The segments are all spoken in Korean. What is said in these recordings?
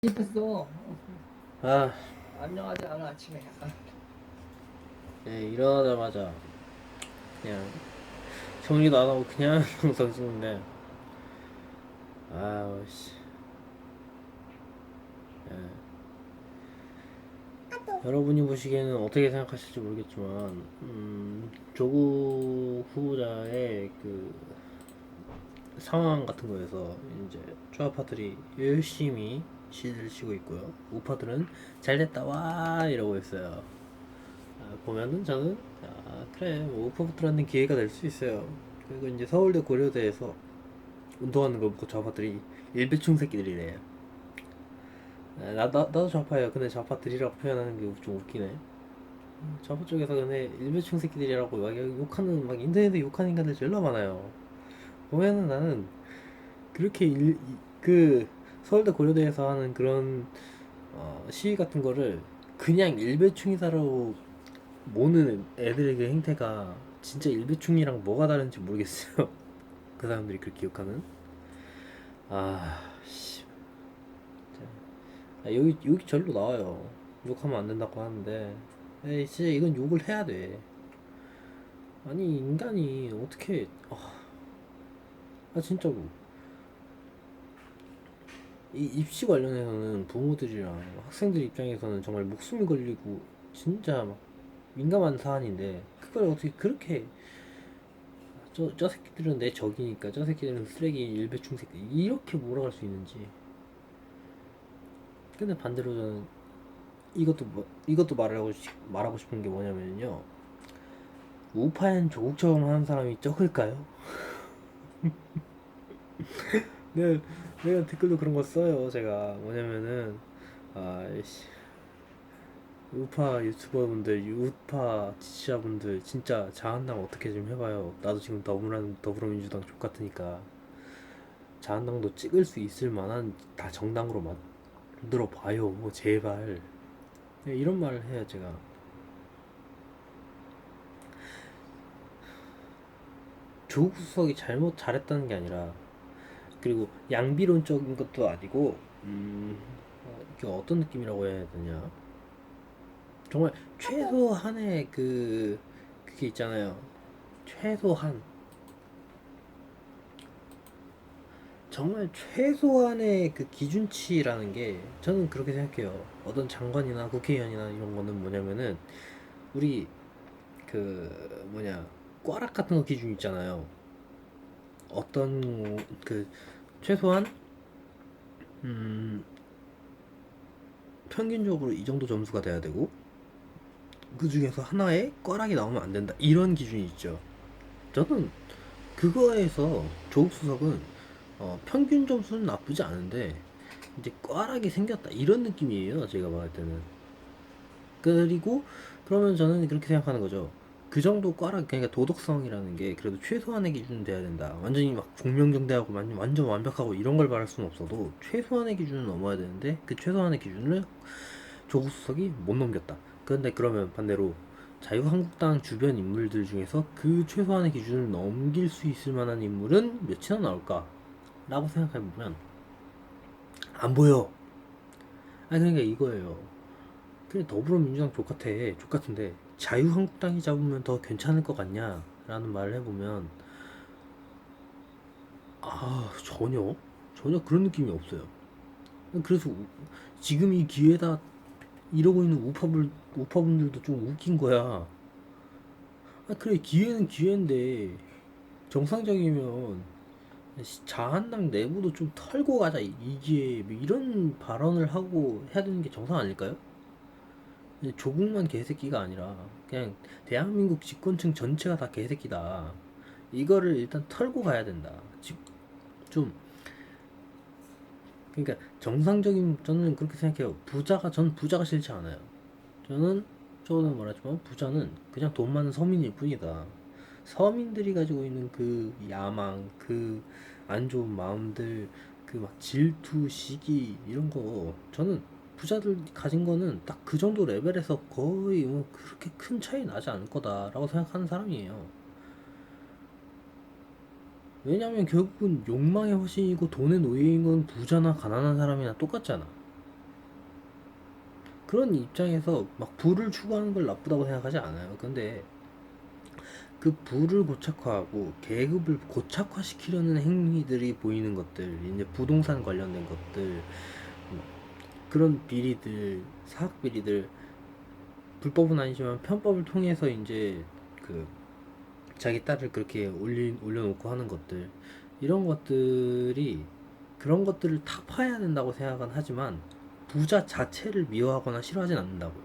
입혔어. 아, 안녕하지 않아 아침에. 네, 일어나자마자 그냥 정리도 안 하고 그냥 영상 찍는데, 아우 씨. 예. 여러분이 보시기에는 어떻게 생각하실지 모르겠지만, 조국 후보자의 그 상황 같은 거에서 이제 좌파들이 열심히 시를 치고 있고요. 우파들은 잘됐다 와 이러고 있어요. 보면은 저는 그래 뭐 우파들한테 기회가 될 수 있어요. 그리고 이제 서울대 고려대에서 운동하는 거 보고 좌파들이 일배충 새끼들이래요. 나도 좌파예요. 근데 좌파들이라고 표현하는 게 좀 웃기네. 좌파 쪽에서 근데 일배충 새끼들이라고 막 욕하는, 막 인터넷에 욕하는 인간들 제일 많아요. 보면은 나는 그렇게 그 서울대 고려대에서 하는 그런 시위 같은 거를 그냥 일배충이다라고 모는 애들에게 행태가 진짜 일배충이랑 뭐가 다른지 모르겠어요. 그 사람들이 그렇게 욕하는. 아, 씨. 여기 절로 나와요. 욕하면 안 된다고 하는데, 에이, 진짜 이건 욕을 해야 돼. 아니, 인간이 어떻게, 진짜로. 이 입시 관련해서는 부모들이랑 학생들 입장에서는 정말 목숨이 걸리고, 진짜 막 민감한 사안인데, 그걸 어떻게 그렇게, 저 새끼들은 내 적이니까, 저 새끼들은 쓰레기, 일배충 새끼, 이렇게 몰아갈 수 있는지. 근데 반대로 저는 이것도 말하고 싶은 게 뭐냐면요. 우파엔 조국처럼 하는 사람이 적을까요? 네, 내가 댓글도 그런 거 써요. 제가 뭐냐면은 아이씨, 우파 유튜버분들, 우파 지지자분들 진짜 자한당 어떻게 좀 해봐요. 나도 지금 더불어민주당 족 같으니까 자한당도 찍을 수 있을 만한 다 정당으로 만들어 봐요. 뭐 제발. 네, 이런 말을 해요 제가. 조국 수석이 잘했다는 게 아니라, 그리고 양비론적인 것도 아니고, 이게 어떤 느낌이라고 해야 되냐, 정말 최소한의 그게 있잖아요. 최소한, 정말 최소한의 그 기준치라는 게 저는 그렇게 생각해요. 어떤 장관이나 국회의원이나 이런 거는 뭐냐면은, 우리 꽈락 같은 거 기준 있잖아요. 어떤 최소한 음 평균적으로 이 정도 점수가 돼야 되고, 그 중에서 하나에 꽈락이 나오면 안 된다, 이런 기준이 있죠. 저는 그거에서 조국 수석은 평균 점수는 나쁘지 않은데 이제 꽈락이 생겼다 이런 느낌이에요, 제가 봤을 때는. 그리고 그러면 저는 그렇게 생각하는 거죠. 그 정도 꽈락, 그러니까 도덕성이라는 게 그래도 최소한의 기준은 돼야 된다. 완전히 막 공명정대하고 완전 완벽하고 이런 걸 말할 수는 없어도 최소한의 기준은 넘어야 되는데, 그 최소한의 기준을 조국 수석이 못 넘겼다. 그런데 그러면 반대로 자유한국당 주변 인물들 중에서 그 최소한의 기준을 넘길 수 있을 만한 인물은 몇이나 나올까? 라고 생각해보면 안 보여. 그러니까 이거예요. 그래, 더불어민주당 족같은데 자유한국당이 잡으면 더 괜찮을 것 같냐? 라는 말을 해보면, 전혀 그런 느낌이 없어요. 그래서 지금 이 기회다 이러고 있는 우파분들도 좀 웃긴 거야. 그래, 기회는 기회인데 정상적이면 자한당 내부도 좀 털고 가자, 이게 뭐 이런 발언을 하고 해야 되는 게 정상 아닐까요? 조국만 개새끼가 아니라 그냥 대한민국 집권층 전체가 다 개새끼다, 이거를 일단 털고 가야 된다. 좀, 그러니까 정상적인, 저는 그렇게 생각해요. 전 부자가 싫지 않아요. 저는 말하지만 부자는 그냥 돈 많은 서민일 뿐이다. 서민들이 가지고 있는 그 야망, 그 안 좋은 마음들, 그 막 질투, 시기 이런 거, 저는 부자들 가진 거는 딱 그 정도 레벨에서 거의 뭐 그렇게 큰 차이 나지 않을 거다라고 생각하는 사람이에요. 왜냐면 결국은 욕망의 화신이고 돈의 노예인 건 부자나 가난한 사람이나 똑같잖아. 그런 입장에서 막 부를 추구하는 걸 나쁘다고 생각하지 않아요. 근데 그 부를 고착화하고 계급을 고착화시키려는 행위들이 보이는 것들, 이제 부동산 관련된 것들, 그런 비리들, 사학 비리들, 불법은 아니지만 편법을 통해서 이제 그 자기 딸을 그렇게 올려놓고 하는 것들, 이런 것들이, 그런 것들을 타파해야 된다고 생각은 하지만 부자 자체를 미워하거나 싫어하진 않는다고요.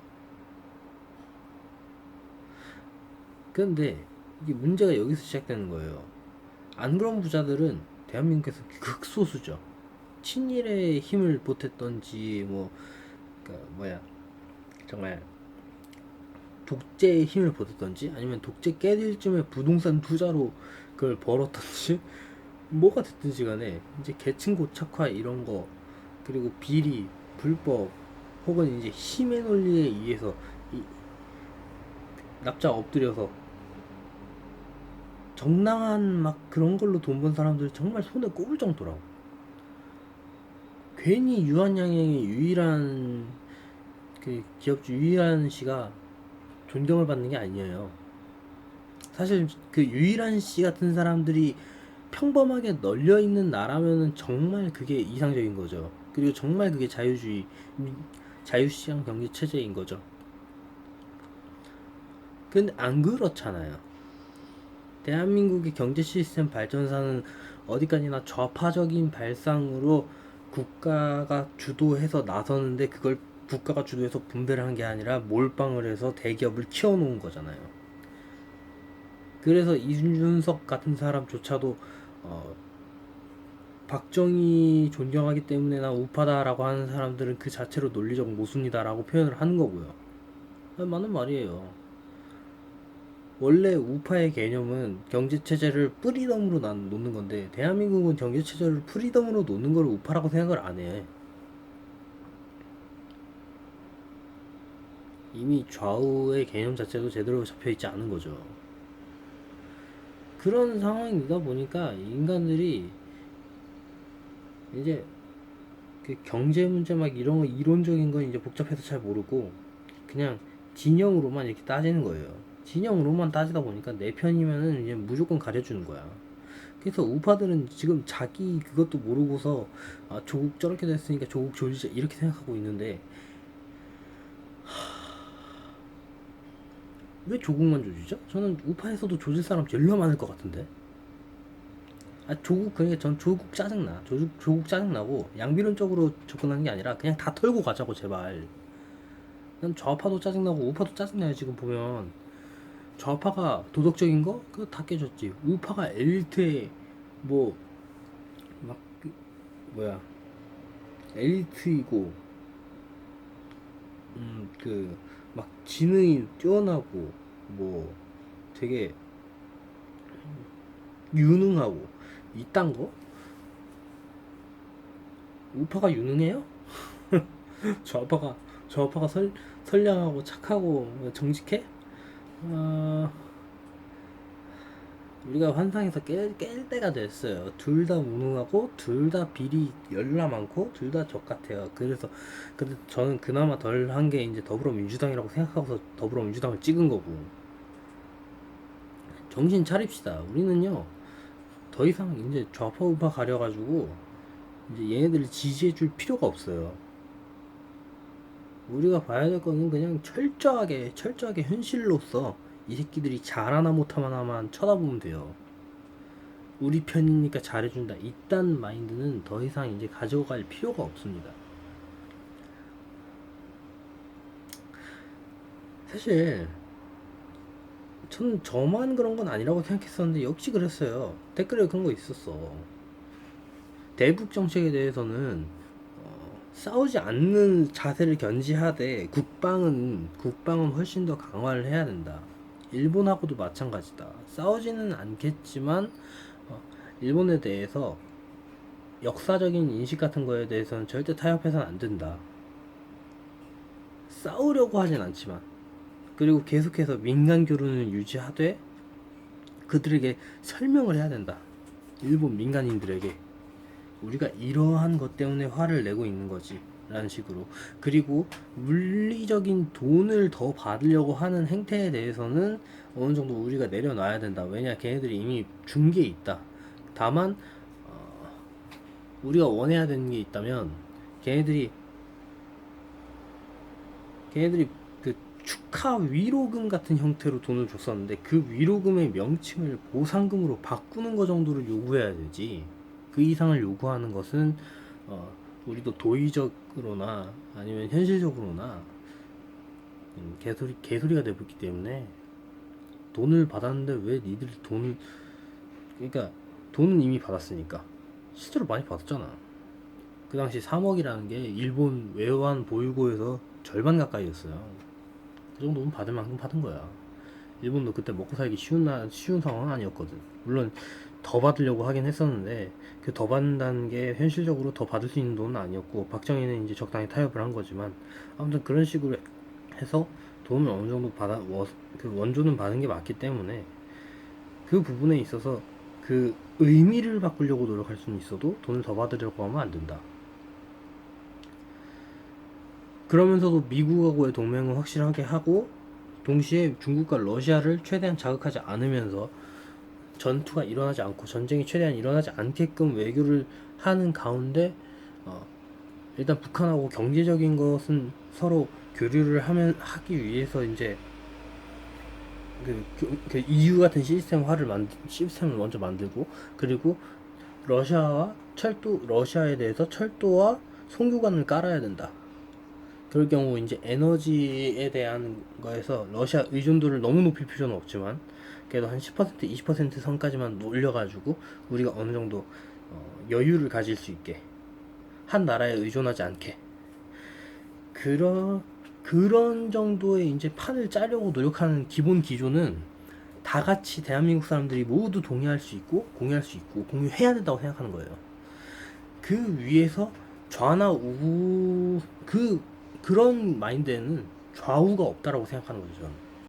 그런데 이게 문제가 여기서 시작되는 거예요. 안 그런 부자들은 대한민국에서 극소수죠. 친일의 힘을 보탰던지 뭐야 정말 독재의 힘을 보탰던지 아니면 독재 깨질 쯤에 부동산 투자로 그걸 벌었던지 뭐가 됐든지 간에 이제 계층 고착화 이런 거, 그리고 비리, 불법, 혹은 이제 힘의 논리에 의해서 납작 엎드려서 정당한 막 그런 걸로 돈 번 사람들 정말 손에 꼽을 정도라고. 괜히 유한양행의 유일한 그 기업주 유일한 씨가 존경을 받는 게 아니에요. 사실 그 유일한 씨 같은 사람들이 평범하게 널려 있는 나라면은 정말 그게 이상적인 거죠. 그리고 정말 그게 자유시장 경제 체제인 거죠. 근데 안 그렇잖아요. 대한민국의 경제 시스템 발전사는 어디까지나 좌파적인 발상으로 국가가 주도해서 나서는데, 그걸 국가가 주도해서 분배를 한 게 아니라 몰빵을 해서 대기업을 키워놓은 거잖아요. 그래서 이준석 같은 사람조차도 박정희 존경하기 때문에 나 우파다라고 하는 사람들은 그 자체로 논리적 모순이다라고 표현을 하는 거고요. 맞는 말이에요. 원래 우파의 개념은 경제체제를 프리덤으로 놓는 건데, 대한민국은 경제체제를 프리덤으로 놓는 걸 우파라고 생각을 안 해. 이미 좌우의 개념 자체도 제대로 잡혀있지 않은 거죠. 그런 상황이다 보니까 인간들이 이제 그 경제 문제 막 이런 거 이론적인 건 이제 복잡해서 잘 모르고 그냥 진영으로만 이렇게 따지는 거예요. 진영으로만 따지다 보니까 내 편이면은 이제 무조건 가려주는 거야. 그래서 우파들은 지금 자기 그것도 모르고서 조국 저렇게 됐으니까 조국 조지자 이렇게 생각하고 있는데, 왜 조국만 조지죠? 저는 우파에서도 조질 사람 제일 많을 것 같은데. 조국, 그러니까 전 조국 짜증나. 조국 짜증나고 양비론적으로 접근하는 게 아니라 그냥 다 털고 가자고 제발. 난 좌파도 짜증나고 우파도 짜증나요. 지금 보면 좌파가 도덕적인 거 그거 다 깨졌지. 우파가 엘리트의 뭐 막 뭐야 엘리트이고 그 막 지능이 뛰어나고 뭐 되게 유능하고 이딴 거 우파가 유능해요? 좌파가 선량하고 착하고 정직해? 어, 우리가 환상에서 깰 때가 됐어요. 둘 다 무능하고 둘 다 비리 열나 많고 둘 다 적 같아요. 그래서 근데 저는 그나마 덜 한 게 이제 더불어민주당이라고 생각하고서 더불어민주당을 찍은 거고. 정신 차립시다. 우리는요 더 이상 이제 좌파 우파 가려가지고 이제 얘네들을 지지해줄 필요가 없어요. 우리가 봐야 될 거는 그냥 철저하게 현실로서 이 새끼들이 잘하나 못하나만 쳐다보면 돼요. 우리 편이니까 잘해준다. 이딴 마인드는 더 이상 이제 가져갈 필요가 없습니다. 사실 저는 저만 그런 건 아니라고 생각했었는데 역시 그랬어요. 댓글에 그런 거 있었어. 대북 정책에 대해서는 싸우지 않는 자세를 견지하되 국방은 훨씬 더 강화를 해야 된다. 일본하고도 마찬가지다. 싸우지는 않겠지만 일본에 대해서 역사적인 인식 같은 거에 대해서는 절대 타협해서는 안 된다. 싸우려고 하진 않지만, 그리고 계속해서 민간 교류는 유지하되 그들에게 설명을 해야 된다. 일본 민간인들에게 우리가 이러한 것 때문에 화를 내고 있는 거지. 라는 식으로. 그리고 물리적인 돈을 더 받으려고 하는 행태에 대해서는 어느 정도 우리가 내려놔야 된다. 왜냐, 걔네들이 이미 준 게 있다. 다만 우리가 원해야 되는 게 있다면, 걔네들이 그 축하 위로금 같은 형태로 돈을 줬었는데, 그 위로금의 명칭을 보상금으로 바꾸는 거 정도를 요구해야 되지, 그 이상을 요구하는 것은 우리도 도의적으로나 아니면 현실적으로나 개소리가 되고 있기 때문에. 돈을 받았는데 왜 니들이 돈을, 그러니까 돈은 이미 받았으니까, 실제로 많이 받았잖아. 그 당시 3억이라는 게 일본 외환 보유고에서 절반 가까이였어요. 그 정도면 받을 만큼 받은 거야. 일본도 그때 먹고 살기 쉬운 상황은 아니었거든. 물론 더 받으려고 하긴 했었는데, 그 더 받는다는 게 현실적으로 더 받을 수 있는 돈은 아니었고, 박정희는 이제 적당히 타협을 한 거지만, 아무튼 그런 식으로 해서 돈을 어느 정도 그 원조는 받은 게 맞기 때문에, 그 부분에 있어서 그 의미를 바꾸려고 노력할 수는 있어도 돈을 더 받으려고 하면 안 된다. 그러면서도 미국하고의 동맹을 확실하게 하고, 동시에 중국과 러시아를 최대한 자극하지 않으면서, 전투가 일어나지 않고 전쟁이 최대한 일어나지 않게끔 외교를 하는 가운데, 일단 북한하고 경제적인 것은 서로 교류를 하기 위해서 이제 그 EU 같은 시스템을 먼저 만들고, 그리고 러시아에 대해서 철도와 송교관을 깔아야 된다. 그럴 경우 이제 에너지에 대한 거에서 러시아 의존도를 너무 높일 필요는 없지만, 그래도 한 10%, 20% 선까지만 올려가지고 우리가 어느 정도 여유를 가질 수 있게, 한 나라에 의존하지 않게, 그런 정도의 이제 판을 짜려고 노력하는 기본 기조는 다 같이 대한민국 사람들이 모두 동의할 수 있고 공유할 수 있고 공유해야 된다고 생각하는 거예요. 그 위에서 좌나 우그 그런 마인드에는 좌우가 없다라고 생각하는 거죠, 저는.